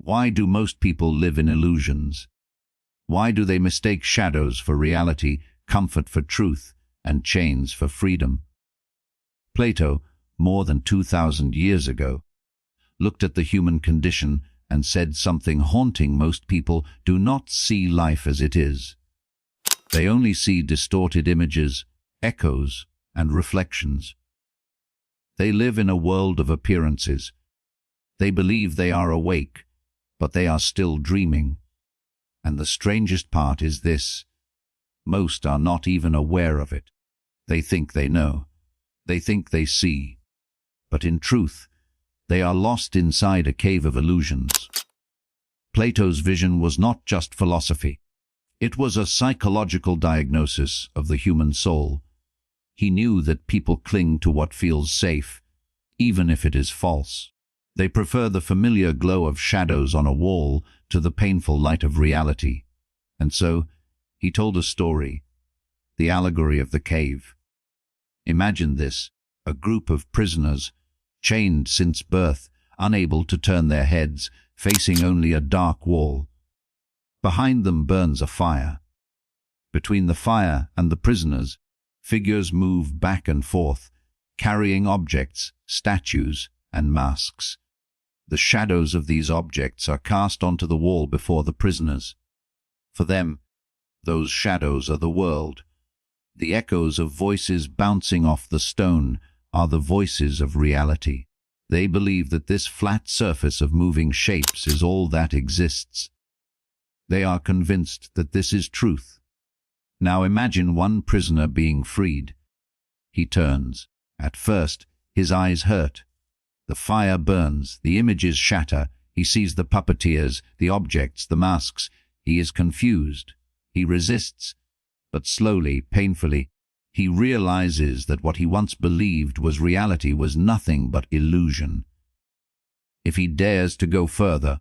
Why do most people live in illusions? Why do they mistake shadows for reality, comfort for truth, and chains for freedom? Plato, more than 2,000 years ago, looked at the human condition and said something haunting. Most people do not see life as it is. They only see distorted images, echoes, and reflections. They live in a world of appearances. They believe they are awake, but they are still dreaming. And the strangest part is this: most are not even aware of it. They think they know. They think they see. But in truth, they are lost inside a cave of illusions. Plato's vision was not just philosophy. It was a psychological diagnosis of the human soul. He knew that people cling to what feels safe, even if it is false. They prefer the familiar glow of shadows on a wall to the painful light of reality. And so, he told a story, the allegory of the cave. Imagine this: a group of prisoners, chained since birth, unable to turn their heads, facing only a dark wall. Behind them burns a fire. Between the fire and the prisoners, figures move back and forth, carrying objects, statues, and masks. The shadows of these objects are cast onto the wall before the prisoners. For them, those shadows are the world. The echoes of voices bouncing off the stone are the voices of reality. They believe that this flat surface of moving shapes is all that exists. They are convinced that this is truth. Now imagine one prisoner being freed. He turns. At first, his eyes hurt. The fire burns, the images shatter. He sees the puppeteers, the objects, the masks. He is confused. He resists. But slowly, painfully, he realizes that what he once believed was reality was nothing but illusion. If he dares to go further,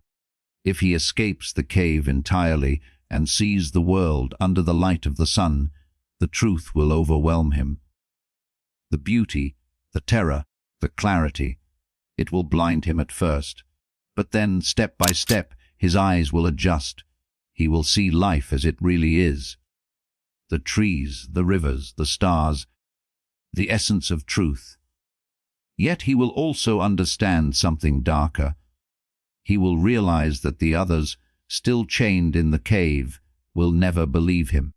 if he escapes the cave entirely and sees the world under the light of the sun, the truth will overwhelm him. The beauty, the terror, the clarity, it will blind him at first. But then, step by step, his eyes will adjust. He will see life as it really is. The trees, the rivers, the stars, the essence of truth. Yet he will also understand something darker. He will realize that the others, still chained in the cave, will never believe him.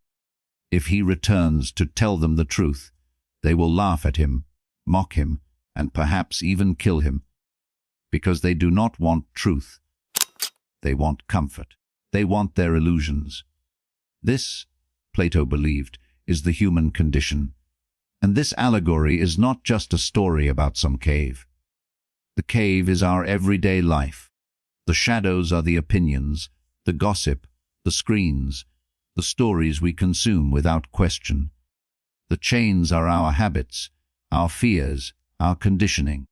If he returns to tell them the truth, they will laugh at him, mock him, and perhaps even kill him. Because they do not want truth. They want comfort. They want their illusions. This, Plato believed, is the human condition. And this allegory is not just a story about some cave. The cave is our everyday life. The shadows are the opinions, the gossip, the screens, the stories we consume without question. The chains are our habits, our fears, our conditioning.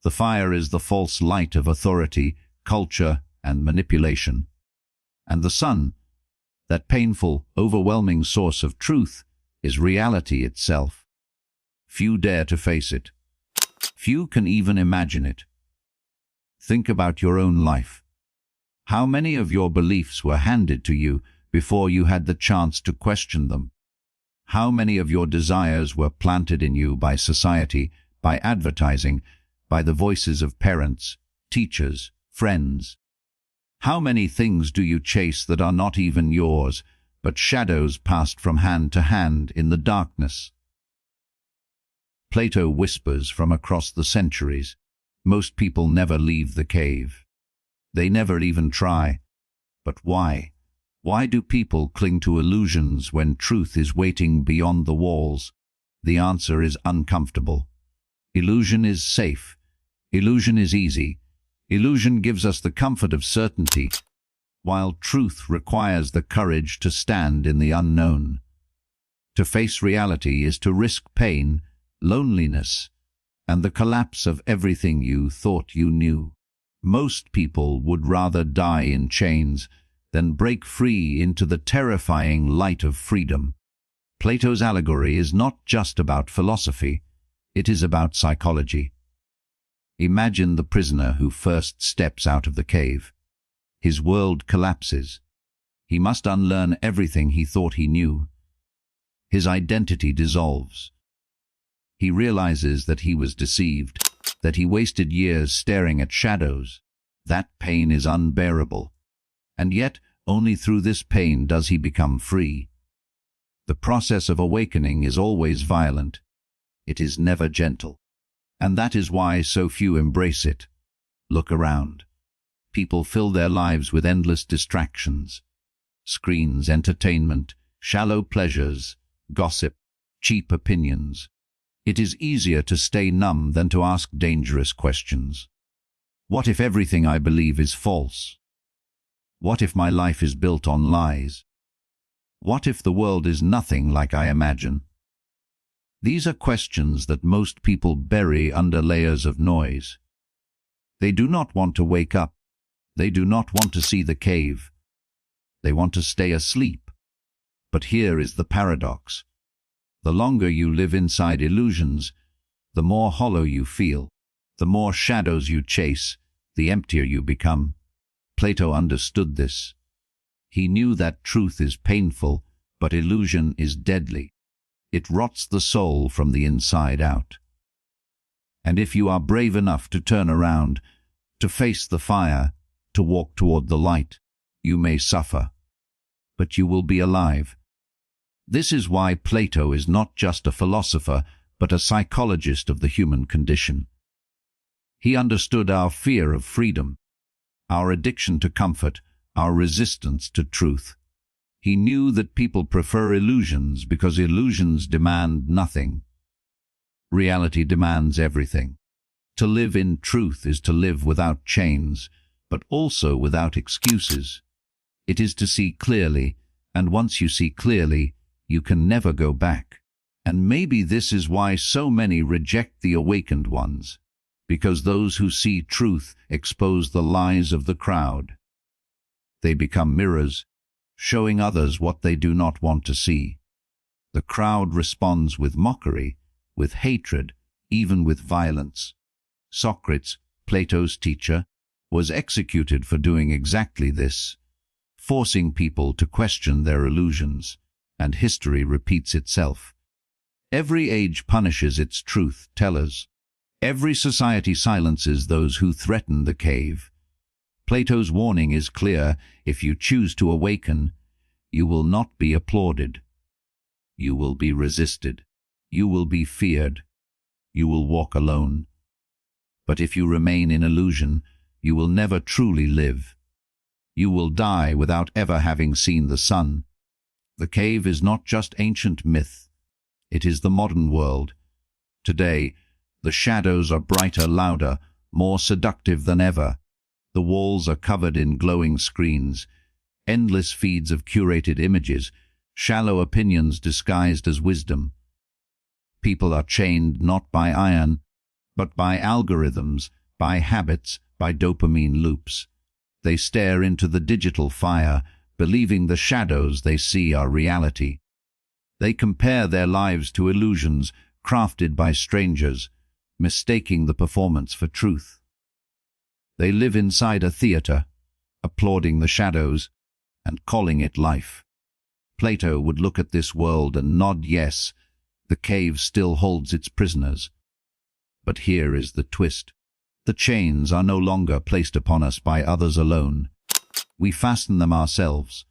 The fire is the false light of authority, culture, and manipulation. And the sun, that painful, overwhelming source of truth, is reality itself. Few dare to face it. Few can even imagine it. Think about your own life. How many of your beliefs were handed to you before you had the chance to question them? How many of your desires were planted in you by society, by advertising, by the voices of parents, teachers, friends? How many things do you chase that are not even yours, but shadows passed from hand to hand in the darkness? Plato whispers from across the centuries. Most people never leave the cave. They never even try. But why? Why do people cling to illusions when truth is waiting beyond the walls? The answer is uncomfortable. Illusion is safe. Illusion is easy. Illusion gives us the comfort of certainty, while truth requires the courage to stand in the unknown. To face reality is to risk pain, loneliness, and the collapse of everything you thought you knew. Most people would rather die in chains than break free into the terrifying light of freedom. Plato's allegory is not just about philosophy, it is about psychology. Imagine the prisoner who first steps out of the cave. His world collapses. He must unlearn everything he thought he knew. His identity dissolves. He realizes that he was deceived, that he wasted years staring at shadows. That pain is unbearable. And yet, only through this pain does he become free. The process of awakening is always violent. It is never gentle. And that is why so few embrace it. Look around. People fill their lives with endless distractions. Screens, entertainment, shallow pleasures, gossip, cheap opinions. It is easier to stay numb than to ask dangerous questions. What if everything I believe is false? What if my life is built on lies? What if the world is nothing like I imagine? These are questions that most people bury under layers of noise. They do not want to wake up. They do not want to see the cave. They want to stay asleep. But here is the paradox. The longer you live inside illusions, the more hollow you feel. The more shadows you chase, the emptier you become. Plato understood this. He knew that truth is painful, but illusion is deadly. It rots the soul from the inside out. And if you are brave enough to turn around, to face the fire, to walk toward the light, you may suffer, but you will be alive. This is why Plato is not just a philosopher, but a psychologist of the human condition. He understood our fear of freedom, our addiction to comfort, our resistance to truth. He knew that people prefer illusions because illusions demand nothing. Reality demands everything. To live in truth is to live without chains, but also without excuses. It is to see clearly, and once you see clearly, you can never go back. And maybe this is why so many reject the awakened ones, because those who see truth expose the lies of the crowd. They become mirrors, showing others what they do not want to see. The crowd responds with mockery, with hatred, even with violence. Socrates, Plato's teacher, was executed for doing exactly this, forcing people to question their illusions, and history repeats itself. Every age punishes its truth-tellers. Every society silences those who threaten the cave. Plato's warning is clear: if you choose to awaken, you will not be applauded. You will be resisted. You will be feared. You will walk alone. But if you remain in illusion, you will never truly live. You will die without ever having seen the sun. The cave is not just ancient myth. It is the modern world. Today, the shadows are brighter, louder, more seductive than ever. The walls are covered in glowing screens, endless feeds of curated images, shallow opinions disguised as wisdom. People are chained not by iron, but by algorithms, by habits, by dopamine loops. They stare into the digital fire, believing the shadows they see are reality. They compare their lives to illusions crafted by strangers, mistaking the performance for truth. They live inside a theater, applauding the shadows and calling it life. Plato would look at this world and nod yes, the cave still holds its prisoners. But here is the twist. The chains are no longer placed upon us by others alone. We fasten them ourselves.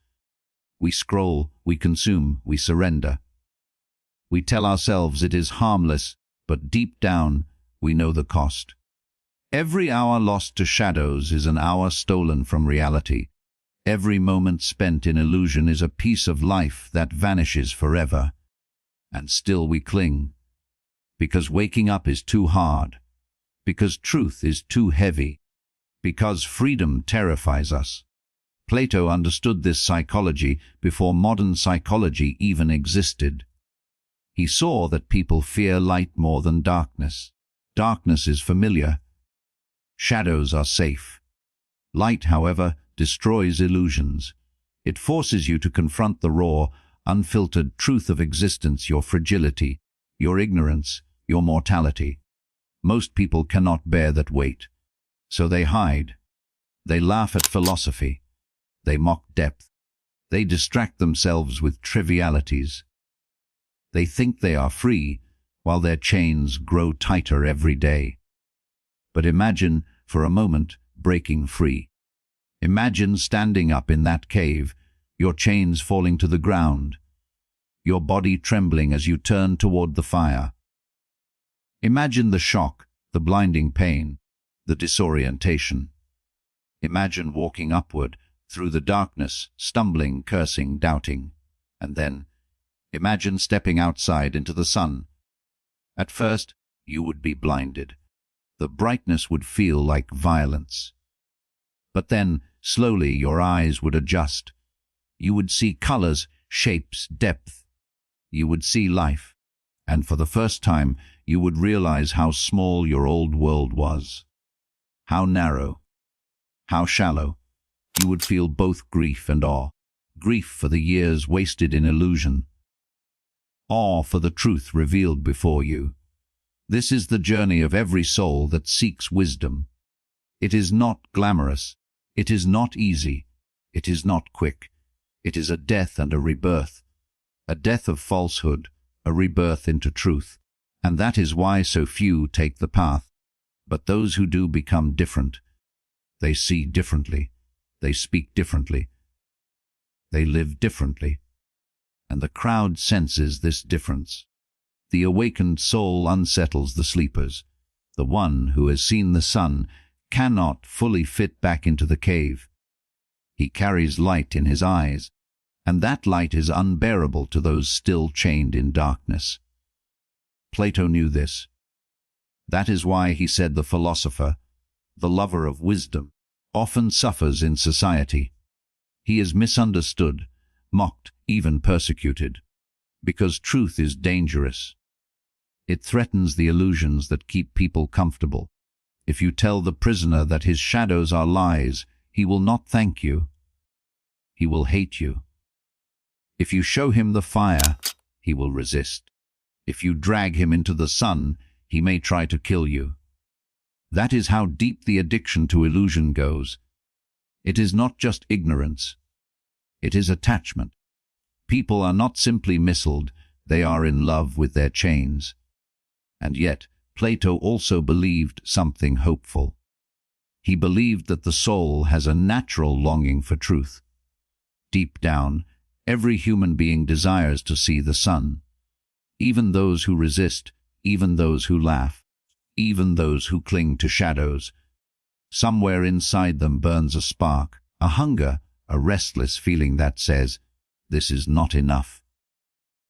We scroll, we consume, we surrender. We tell ourselves it is harmless, but deep down we know the cost. Every hour lost to shadows is an hour stolen from reality. Every moment spent in illusion is a piece of life that vanishes forever. And still we cling, because waking up is too hard, because truth is too heavy, because freedom terrifies us. Plato understood this psychology before modern psychology even existed. He saw that people fear light more than darkness. Darkness is familiar. Shadows are safe. Light, however, destroys illusions. It forces you to confront the raw, unfiltered truth of existence, your fragility, your ignorance, your mortality. Most people cannot bear that weight, so they hide. They laugh at philosophy. They mock depth. They distract themselves with trivialities. They think they are free, while their chains grow tighter every day. But imagine, for a moment, breaking free. Imagine standing up in that cave, your chains falling to the ground, your body trembling as you turn toward the fire. Imagine the shock, the blinding pain, the disorientation. Imagine walking upward through the darkness, stumbling, cursing, doubting. And then, imagine stepping outside into the sun. At first, you would be blinded. The brightness would feel like violence. But then, slowly, your eyes would adjust. You would see colors, shapes, depth. You would see life. And for the first time, you would realize how small your old world was. How narrow. How shallow. You would feel both grief and awe. Grief for the years wasted in illusion. Awe for the truth revealed before you. This is the journey of every soul that seeks wisdom. It is not glamorous. It is not easy. It is not quick. It is a death and a rebirth. A death of falsehood, a rebirth into truth. And that is why so few take the path. But those who do become different. They see differently. They speak differently. They live differently. And the crowd senses this difference. The awakened soul unsettles the sleepers. The one who has seen the sun cannot fully fit back into the cave. He carries light in his eyes, and that light is unbearable to those still chained in darkness. Plato knew this. That is why he said the philosopher, the lover of wisdom, often suffers in society. He is misunderstood, mocked, even persecuted, because truth is dangerous. It threatens the illusions that keep people comfortable. If you tell the prisoner that his shadows are lies, he will not thank you. He will hate you. If you show him the fire, he will resist. If you drag him into the sun, he may try to kill you. That is how deep the addiction to illusion goes. It is not just ignorance. It is attachment. People are not simply misled, they are in love with their chains. And yet, Plato also believed something hopeful. He believed that the soul has a natural longing for truth. Deep down, every human being desires to see the sun. Even those who resist, even those who laugh, even those who cling to shadows. Somewhere inside them burns a spark, a hunger, a restless feeling that says, "This is not enough.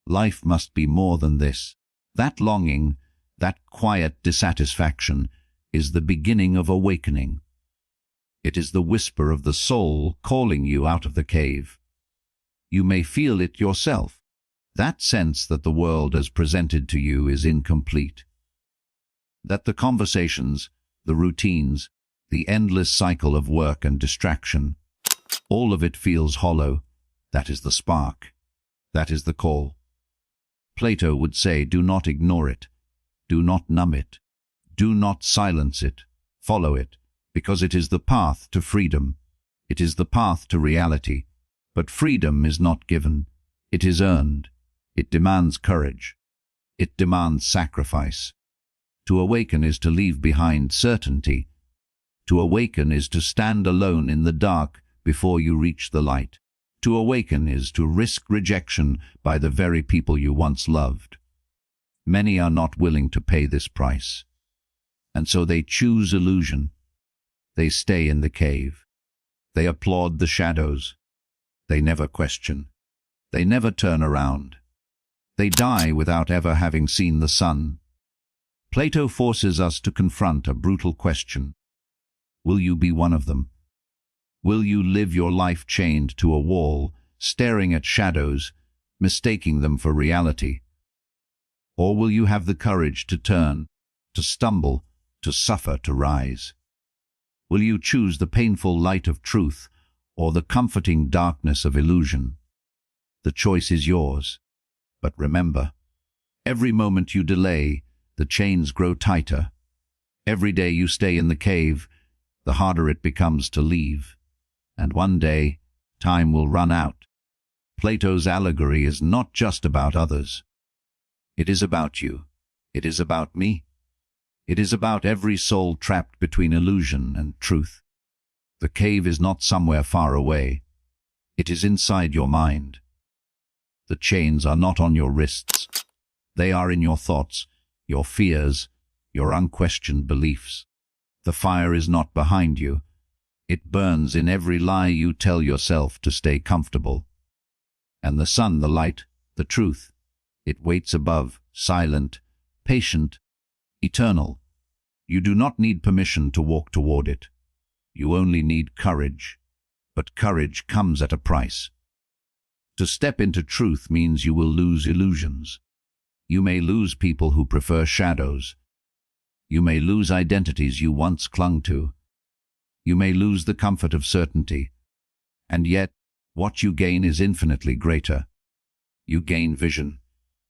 Life must be more than this." That longing, that quiet dissatisfaction, is the beginning of awakening. It is the whisper of the soul calling you out of the cave. You may feel it yourself. That sense that the world as presented to you is incomplete. That the conversations, the routines, the endless cycle of work and distraction, all of it feels hollow. That is the spark. That is the call. Plato would say, do not ignore it. Do not numb it. Do not silence it. Follow it, because it is the path to freedom. It is the path to reality. But freedom is not given. It is earned. It demands courage. It demands sacrifice. To awaken is to leave behind certainty. To awaken is to stand alone in the dark before you reach the light. To awaken is to risk rejection by the very people you once loved. Many are not willing to pay this price. And so they choose illusion. They stay in the cave. They applaud the shadows. They never question. They never turn around. They die without ever having seen the sun. Plato forces us to confront a brutal question. Will you be one of them? Will you live your life chained to a wall, staring at shadows, mistaking them for reality? Or will you have the courage to turn, to stumble, to suffer, to rise? Will you choose the painful light of truth or the comforting darkness of illusion? The choice is yours. But remember, every moment you delay, the chains grow tighter. Every day you stay in the cave, the harder it becomes to leave. And one day, time will run out. Plato's allegory is not just about others. It is about you. It is about me. It is about every soul trapped between illusion and truth. The cave is not somewhere far away. It is inside your mind. The chains are not on your wrists. They are in your thoughts, your fears, your unquestioned beliefs. The fire is not behind you. It burns in every lie you tell yourself to stay comfortable. And the sun, the light, the truth, it waits above, silent, patient, eternal. You do not need permission to walk toward it. You only need courage. But courage comes at a price. To step into truth means you will lose illusions. You may lose people who prefer shadows. You may lose identities you once clung to. You may lose the comfort of certainty. And yet, what you gain is infinitely greater. You gain vision.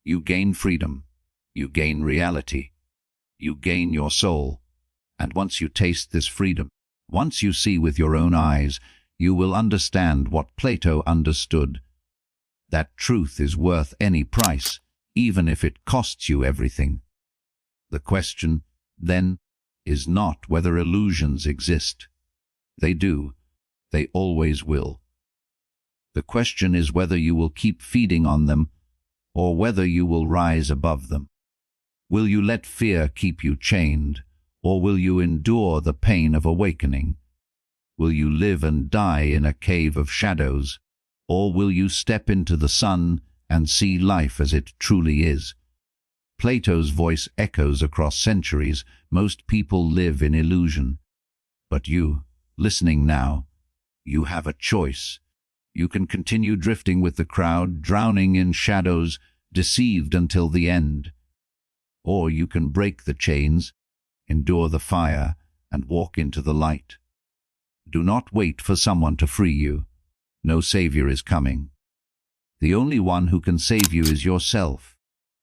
You gain freedom. You gain reality. You gain your soul. And once you taste this freedom, once you see with your own eyes, you will understand what Plato understood. That truth is worth any price, even if it costs you everything. The question, then, is not whether illusions exist. They do. They always will. The question is whether you will keep feeding on them, or whether you will rise above them. Will you let fear keep you chained, or will you endure the pain of awakening? Will you live and die in a cave of shadows, or will you step into the sun and see life as it truly is? Plato's voice echoes across centuries. Most people live in illusion. But you, listening now, you have a choice. You can continue drifting with the crowd, drowning in shadows, deceived until the end. Or you can break the chains, endure the fire, and walk into the light. Do not wait for someone to free you. No savior is coming. The only one who can save you is yourself.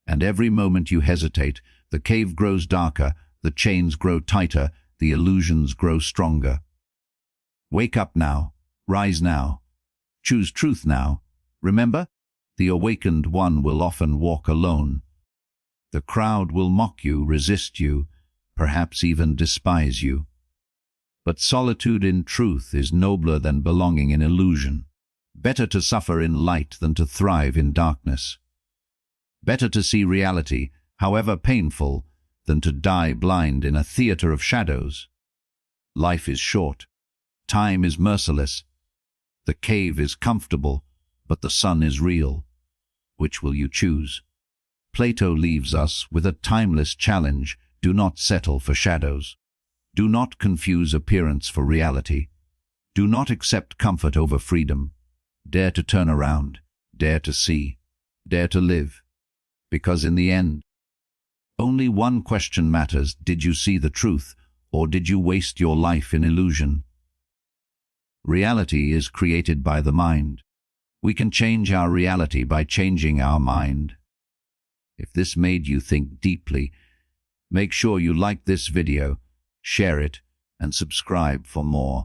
And every moment you hesitate, the cave grows darker, the chains grow tighter, the illusions grow stronger. Wake up now. Rise now. Choose truth now. Remember, the awakened one will often walk alone. The crowd will mock you, resist you, perhaps even despise you. But solitude in truth is nobler than belonging in illusion. Better to suffer in light than to thrive in darkness. Better to see reality, however painful, than to die blind in a theater of shadows. Life is short. Time is merciless. The cave is comfortable, but the sun is real. Which will you choose? Plato leaves us with a timeless challenge. Do not settle for shadows. Do not confuse appearance for reality. Do not accept comfort over freedom. Dare to turn around. Dare to see. Dare to live. Because in the end, only one question matters. Did you see the truth, or did you waste your life in illusion? Reality is created by the mind. We can change our reality by changing our mind. If this made you think deeply, make sure you like this video, share it, and subscribe for more.